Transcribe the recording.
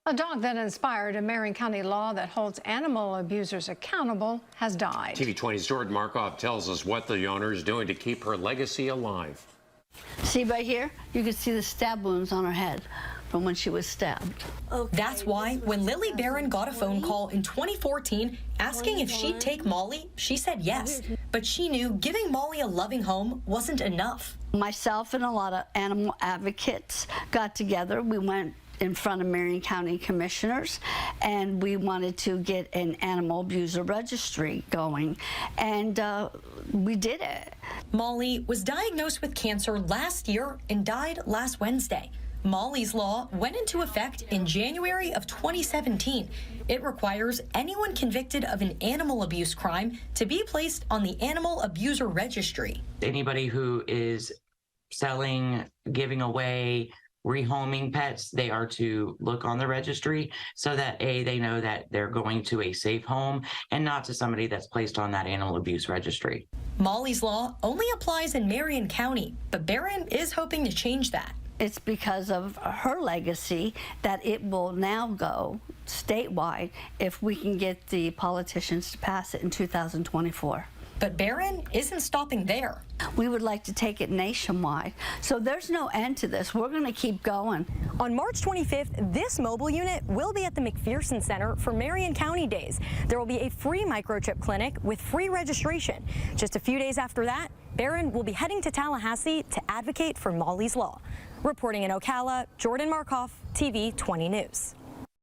A dog that inspired a Marion County law that holds animal abusers accountable has died. TV 20's Jordan Markoff tells us what the owner is doing to keep her legacy alive. See right here? You can see the stab wounds on her head from when she was stabbed. Okay. That's why when Lily Barron got a phone call in 2014 asking if she'd take Molly, she said yes. But she knew giving Molly a loving home wasn't enough. Myself and a lot of animal advocates got together. We went in front of Marion County commissioners, and we wanted to get an animal abuser registry going, and we did it. Molly was diagnosed with cancer last year and died last Wednesday. Molly's Law went into effect in January of 2017. It requires anyone convicted of an animal abuse crime to be placed on the Animal Abuser Registry. Anybody who is selling, giving away, rehoming pets, they are to look on the registry so that they know that they're going to a safe home and not to somebody that's placed on that animal abuse registry. Molly's Law only applies in Marion County, but Barron is hoping to change that. It's because of her legacy that it will now go statewide if we can get the politicians to pass it in 2024. But Barron isn't stopping there. We would like to take it nationwide. So there's no end to this. We're going to keep going. On March 25th, this mobile unit will be at the McPherson Center for Marion County Days. There will be a free microchip clinic with free registration. Just a few days after that, Barron will be heading to Tallahassee to advocate for Molly's Law. Reporting in Ocala, Jordan Markoff, TV 20 News.